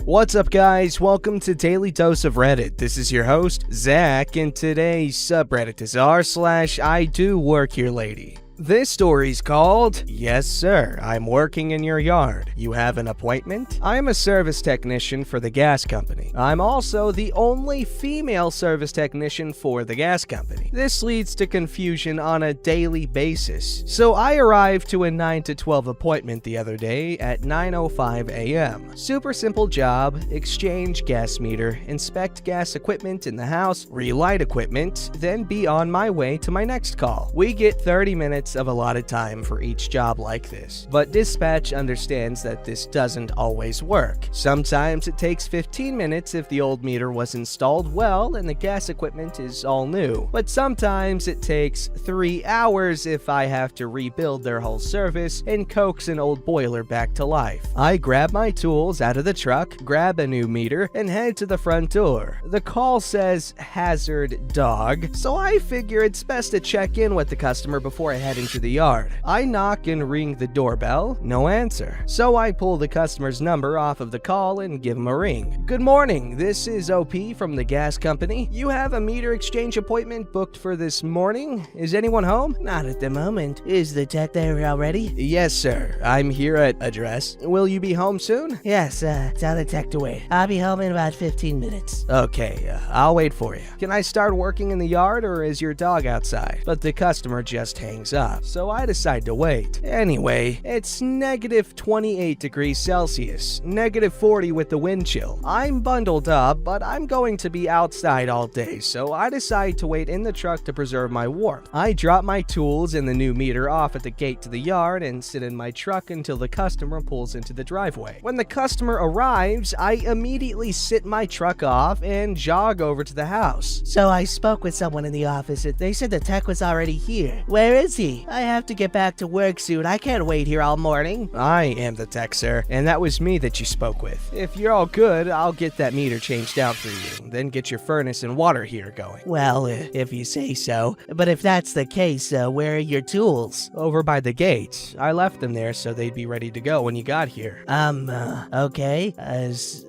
What's up, guys? Welcome to Daily Dose of Reddit. This is your host, Zach, and today's subreddit is r/IDoWorkHereLady. This story's called, Yes Sir, I'm Working in Your Yard. You have an appointment? I'm a service technician for the gas company. I'm also the only female service technician for the gas company. This leads to confusion on a daily basis. So I arrived to a 9 to 12 appointment the other day at 9:05 a.m. Super simple job: exchange gas meter, inspect gas equipment in the house, relight equipment, then be on my way to my next call. We get 30 minutes of allotted time for each job like this, but dispatch understands that this doesn't always work. Sometimes it takes 15 minutes if the old meter was installed well and the gas equipment is all new, but sometimes it takes 3 hours if I have to rebuild their whole service and coax an old boiler back to life. I grab my tools out of the truck, grab a new meter, and head to the front door. The call says hazard dog, so I figure it's best to check in with the customer before I head into the yard. I knock and ring the doorbell, no answer. So I pull the customer's number off of the call and give him a ring. Good morning, this is OP from the gas company. You have a meter exchange appointment booked for this morning. Is anyone home? Not at the moment. Is the tech there already? Yes, sir. I'm here at address. Will you be home soon? Yes, tell the tech to wait. I'll be home in about 15 minutes. Okay, I'll wait for you. Can I start working in the yard or is your dog outside? But the customer just hangs up. So I decide to wait. Anyway, it's negative 28 degrees Celsius, negative 40 with the wind chill. I'm bundled up, but I'm going to be outside all day, so I decide to wait in the truck to preserve my warmth. I drop my tools and the new meter off at the gate to the yard and sit in my truck until the customer pulls into the driveway. When the customer arrives, I immediately sit my truck off and jog over to the house. So I spoke with someone in the office and they said the tech was already here. Where is he? I have to get back to work soon. I can't wait here all morning. I am the tech, sir, and that was me that you spoke with. If you're all good, I'll get that meter changed out for you, then get your furnace and water heater going. Well, if you say so. But if that's the case, where are your tools? Over by the gate. I left them there so they'd be ready to go when you got here. Okay.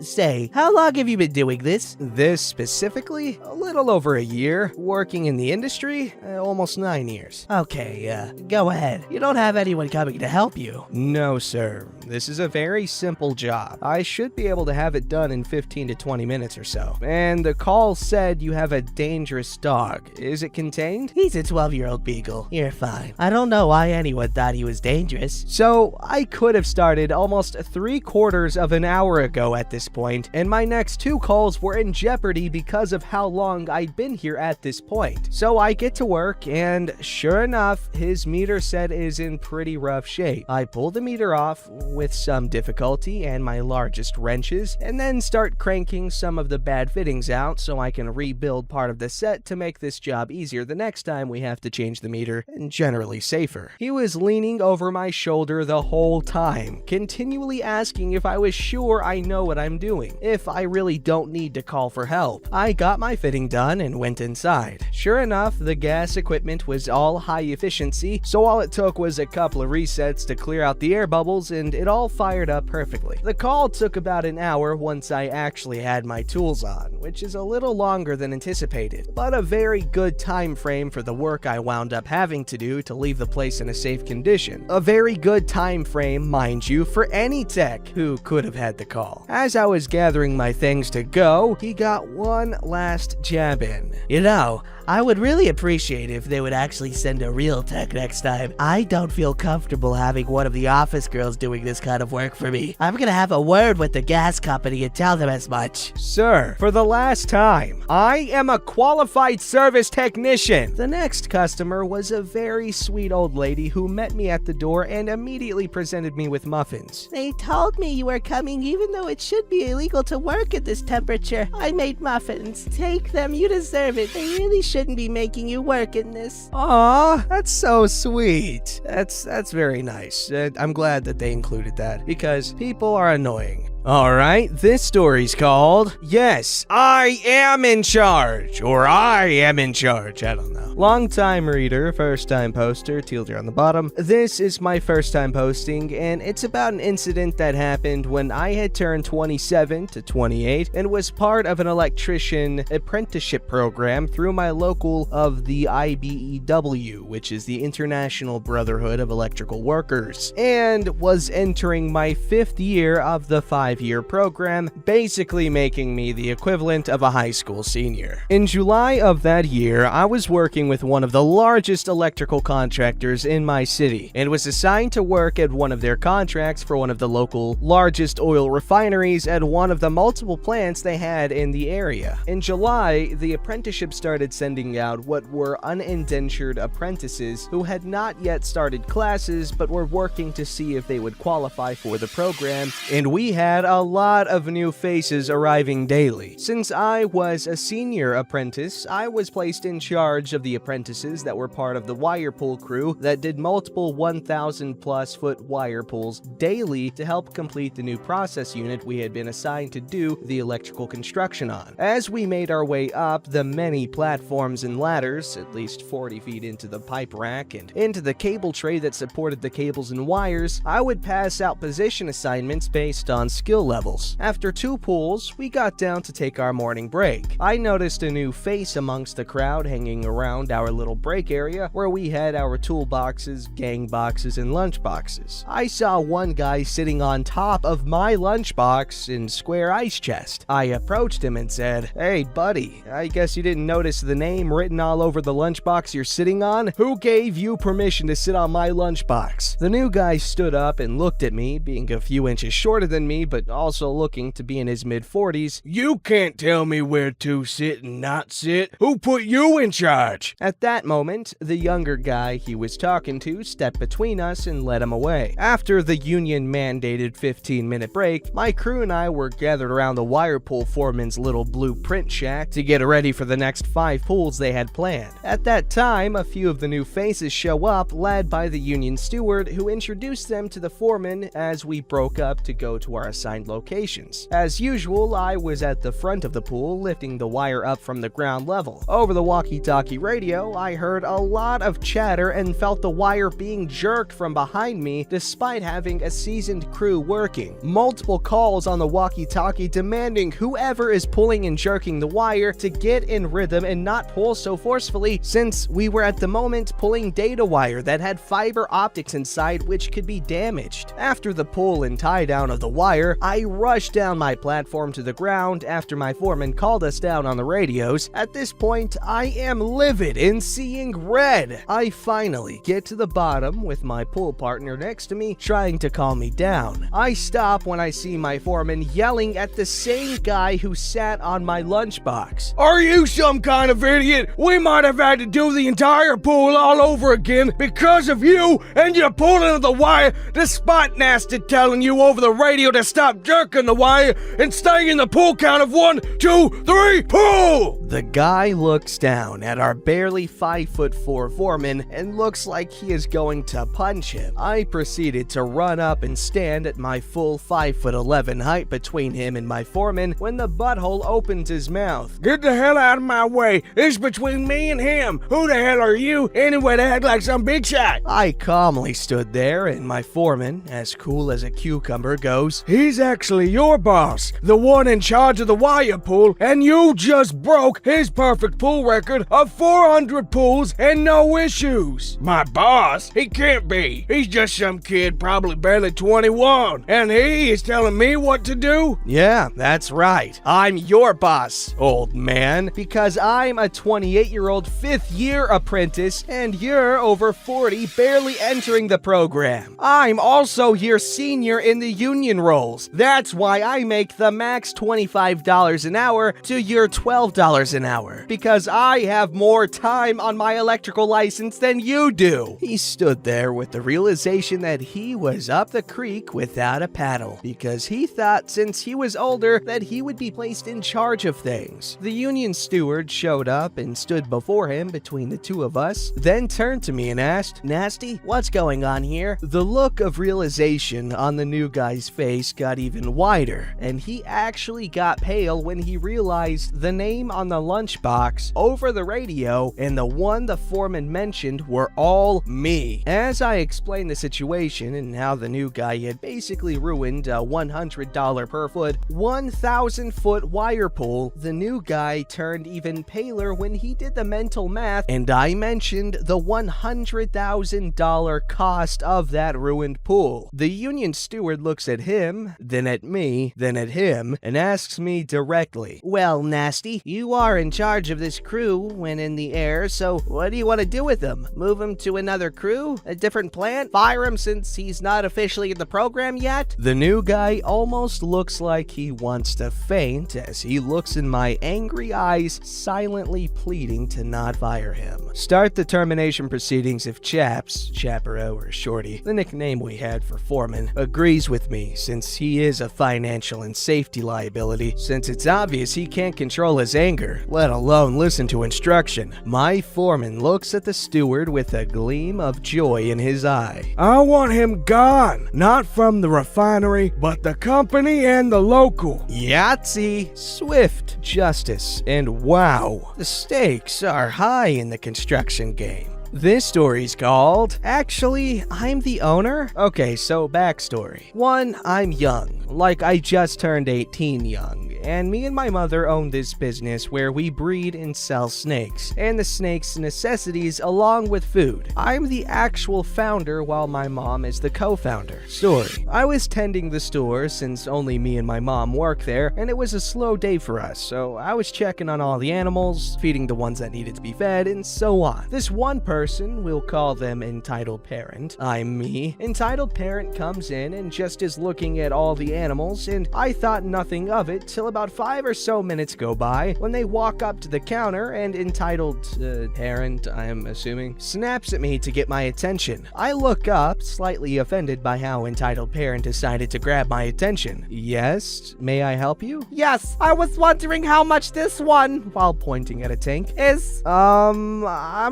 Say, how long have you been doing this? This specifically? A little over a year. Working in the industry? Almost 9 years. Okay, go ahead. You don't have anyone coming to help you. No, sir. This is a very simple job. I should be able to have it done in 15 to 20 minutes or so. And the call said you have a dangerous dog. Is it contained? He's a 12-year-old beagle. You're fine. I don't know why anyone thought he was dangerous. So, I could have started almost 3/4 of an hour ago at this point, and my next 2 calls were in jeopardy because of how long I'd been here at this point. So I get to work, and sure enough, his meter set is in pretty rough shape. I pull the meter off with some difficulty and my largest wrenches, and then start cranking some of the bad fittings out so I can rebuild part of the set to make this job easier the next time we have to change the meter, and generally safer. He was leaning over my shoulder the whole time, continually asking if I was sure I know what I'm doing, if I really don't need to call for help. I got my fitting done and went inside. Sure enough, the gas equipment was all high efficiency, so all it took was a couple of resets to clear out the air bubbles and it all fired up perfectly. The call took about an hour once I actually had my tools on, which is a little longer than anticipated, but a very good time frame for the work I wound up having to do to leave the place in a safe condition. A very good time frame, mind you, for any tech who could have had the call. As I was gathering my things to go, he got one last jab in. You know, I would really appreciate if they would actually send a real tech next time. I don't feel comfortable having one of the office girls doing this kind of work for me. I'm gonna have a word with the gas company and tell them as much. Sir, for the last time, I am a qualified service technician. The next customer was a very sweet old lady who met me at the door and immediately presented me with muffins. They told me you were coming even though it should be illegal to work at this temperature. I made muffins. Take them, you deserve it. They really shouldn't be making you work in this. Aw, that's so sweet. That's very nice. I'm glad that they included that, because people are annoying. Alright, this story's called, Yes, I Am in Charge, or I Am in Charge, I don't know. Long-time reader, first-time poster, teal deer on the bottom. This is my first-time posting, and it's about an incident that happened when I had turned 27 to 28 and was part of an electrician apprenticeship program through my local of the IDoW, which is the International Brotherhood of Electrical Workers, and was entering my 5th year of the 5-year program, basically making me the equivalent of a high school senior. In July of that year, I was working with one of the largest electrical contractors in my city, and was assigned to work at one of their contracts for one of the local largest oil refineries at one of the multiple plants they had in the area. In July, the apprenticeship started sending out what were unindentured apprentices who had not yet started classes but were working to see if they would qualify for the program, and we had a lot of new faces arriving daily. Since I was a senior apprentice, I was placed in charge of the apprentices that were part of the wire pull crew that did multiple 1,000 plus foot wire pulls daily to help complete the new process unit we had been assigned to do the electrical construction on. As we made our way up the many platforms and ladders, at least 40 feet into the pipe rack and into the cable tray that supported the cables and wires, I would pass out position assignments based on skill levels. After 2 pulls, we got down to take our morning break. I noticed a new face amongst the crowd hanging around our little break area where we had our toolboxes, gang boxes, and lunch boxes. I saw one guy sitting on top of my lunchbox in square ice chest. I approached him and said, "Hey buddy, I guess you didn't notice the name written all over the lunchbox you're sitting on? Who gave you permission to sit on my lunchbox?" The new guy stood up and looked at me, being a few inches shorter than me but also looking to be in his mid-40s. "You can't tell me where to sit and not sit. Who put you in charge?" At that moment, the younger guy he was talking to stepped between us and led him away. After the union-mandated 15-minute break, my crew and I were gathered around the wire pull foreman's little blueprint shack to get ready for the next 5 pulls they had planned. At that time, a few of the new faces show up, led by the union steward, who introduced them to the foreman as we broke up to go to our assigned locations. As usual, I was at the front of the pool, lifting the wire up from the ground level. Over the walkie-talkie radio, I heard a lot of chatter and felt the wire being jerked from behind me despite having a seasoned crew working. Multiple calls on the walkie-talkie demanding whoever is pulling and jerking the wire to get in rhythm and not pull so forcefully, since we were at the moment pulling data wire that had fiber optics inside which could be damaged. After the pull and tie down of the wire, I rushed down my platform to the ground after my foreman called us down on the radios. At this point, I am livid and seeing red. I finally get to the bottom with my pool partner next to me trying to calm me down. I stop when I see my foreman yelling at the same guy who sat on my lunchbox. "Are you some kind of idiot? We might have had to do the entire pool all over again because of you and your pulling of the wire, despite Nasty telling you over the radio to stop jerking the wire and stay in the pull count of 1, 2, 3, pull!" The guy looks down at our barely 5'4" foreman and looks like he is going to punch him. I proceeded to run up and stand at my full 5'11" height between him and my foreman when the butthole opens his mouth. "Get the hell out of my way. It's between me and him. Who the hell are you anyway to act like some big shot?" I calmly stood there and my foreman, as cool as a cucumber, goes, "He's actually your boss, the one in charge of the wire pull, and you just broke his perfect pull record of 400 pulls and no issues." "My boss? He can't be. He's just some kid probably barely 21, and he is telling me what to do?" "Yeah, that's right. I'm your boss, old man, because I'm a 28-year-old 5th-year apprentice and you're over 40 barely entering the program. I'm also your senior in the union rolls. That's why I make the max $25 an hour to your $12 an hour, because I have more time on my electrical license than you do." He stood there with the realization that he was up the creek without a paddle, because he thought since he was older that he would be placed in charge of things. The union steward showed up and stood before him between the two of us, then turned to me and asked, "Nasty, what's going on here?" The look of realization on the new guy's face got got even wider, and he actually got pale when he realized the name on the lunchbox, over the radio, and the one the foreman mentioned were all me. As I explained the situation and how the new guy had basically ruined a $100 per foot, 1,000-foot wire pull, the new guy turned even paler when he did the mental math, and I mentioned the $100,000 cost of that ruined pool. The union steward looks at him, then at me, then at him, and asks me directly, Well, Nasty, you are in charge of this crew when in the air, so what do you want to do with him? Move him to another crew? A different plant? Fire him since he's not officially in the program yet? The new guy almost looks like he wants to faint as he looks in my angry eyes, silently pleading to not fire him. Start the termination proceedings if Chaps, Chaparro or Shorty, the nickname we had for foreman, agrees with me since he is a financial and safety liability, since it's obvious he can't control his anger, let alone listen to instruction. My foreman looks at the steward with a gleam of joy in his eye. I want him gone, not from the refinery, but the company and the local. Yahtzee, swift justice, and wow, the stakes are high in the construction game. This story's called, Actually, I'm the Owner? Okay, so backstory. 1, I'm young, like I just turned 18 young, and me and my mother own this business where we breed and sell snakes, and the snakes' necessities along with food. I'm the actual founder while my mom is the co-founder. Story. I was tending the store since only me and my mom work there, and it was a slow day for us, so I was checking on all the animals, feeding the ones that needed to be fed, and so on. This one person, we'll call them entitled parent, I'm me. Entitled parent comes in and just is looking at all the animals, and I thought nothing of it till about 5 or so minutes go by when they walk up to the counter and entitled parent, I'm assuming, snaps at me to get my attention. I look up, slightly offended by how entitled parent decided to grab my attention. Yes, may I help you? Yes, I was wondering how much this one, While pointing at a tank. is. I'm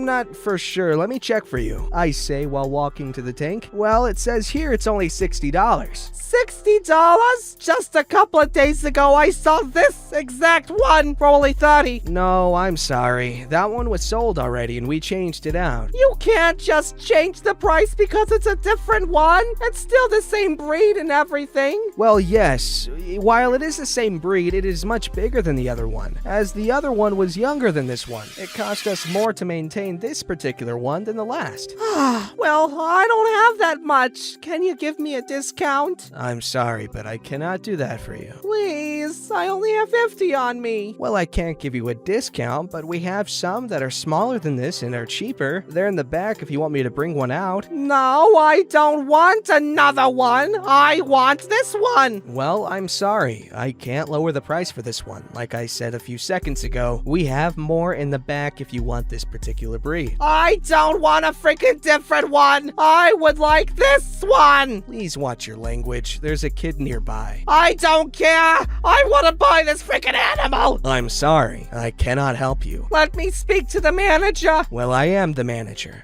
not for sure. Let me check for you, I say while walking to the tank. Well, it says here it's only $60. $60? Just a couple of days ago, I saw this exact one for only $30. No, I'm sorry. That one was sold already and we changed it out. You can't just change the price because it's a different one. It's still the same breed and everything. Well, yes. While it is the same breed, it is much bigger than the other one, as the other one was younger than this one. It cost us more to maintain this particular one than the last. Well, I don't have that much. Can you give me a discount? I'm sorry, but I cannot do that for you. Please, I only have 50 on me. Well, I can't give you a discount, but we have some that are smaller than this and are cheaper. They're in the back if you want me to bring one out. No, I don't want another one. I want this one. Well, I'm sorry. I can't lower the price for this one. Like I said a few seconds ago, we have more in the back if you want this particular breed. I don't want a freaking different one. I would like this one. Please watch your language. There's a kid nearby. I don't care. I want to buy this freaking animal. I'm sorry. I cannot help you. Let me speak to the manager. Well, I am the manager.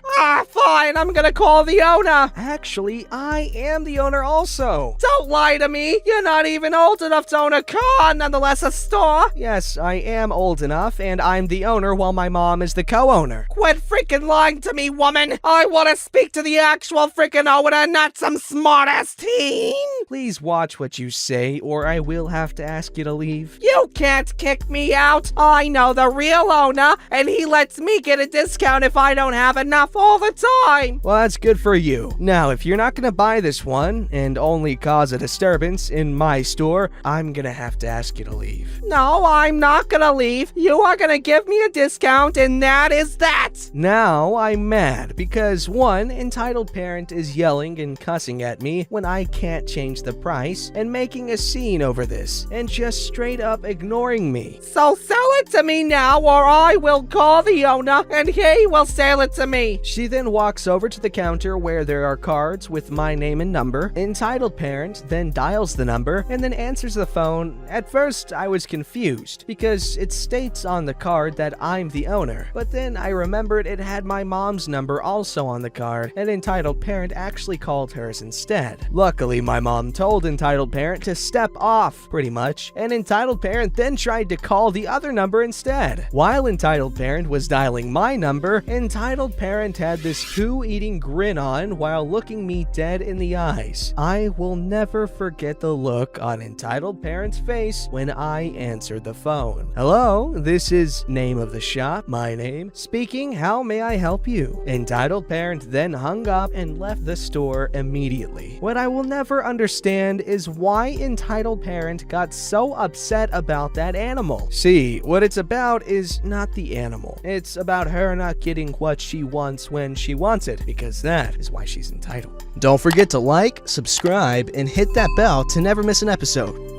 Fine. I'm gonna call the owner. Actually, I am the owner also. Don't lie to me. You're not even old enough to own a car, nonetheless a store. Yes, I am old enough, and I'm the owner while my mom is the co-owner. Quit freaking lying to me, woman. I want to speak to the actual freaking owner, not some smart-ass teen. Please watch what you say, or I will have to ask you to leave. You can't kick me out. I know the real owner, and he lets me get a discount if I don't have enough all the time. Well, that's good for you. Now, if you're not gonna buy this one, and only cause a disturbance in my store, I'm gonna have to ask you to leave. No, I'm not gonna leave. You are gonna give me a discount, and that is that. Now I'm mad because one entitled parent is yelling and cussing at me when I can't change the price and making a scene over this and just straight up ignoring me. So sell it to me now, or I will call the owner and he will sell it to me. She then walks over to the counter where there are cards with my name and number. Entitled parent then dials the number and then answers the phone. At first, I was confused because it states on the card that I'm the owner, but then I remembered it had my mom's number also on the card, and entitled parent actually called hers instead. Luckily, my mom told entitled parent to step off, pretty much, and entitled parent then tried to call the other number instead. While entitled parent was dialing my number, entitled parent had this poo-eating grin on while looking me dead in the eyes. I will never forget the look on entitled parent's face when I answered the phone. Hello, this is name of the shop, my name. Speaking, how may I help you? Entitled parent then hung up and left the store immediately. What I will never understand is why entitled parent got so upset about that animal. See, what it's about is not the animal. It's about her not getting what she wants when she wants it, because that is why she's entitled. Don't forget to like, subscribe, and hit that bell to never miss an episode.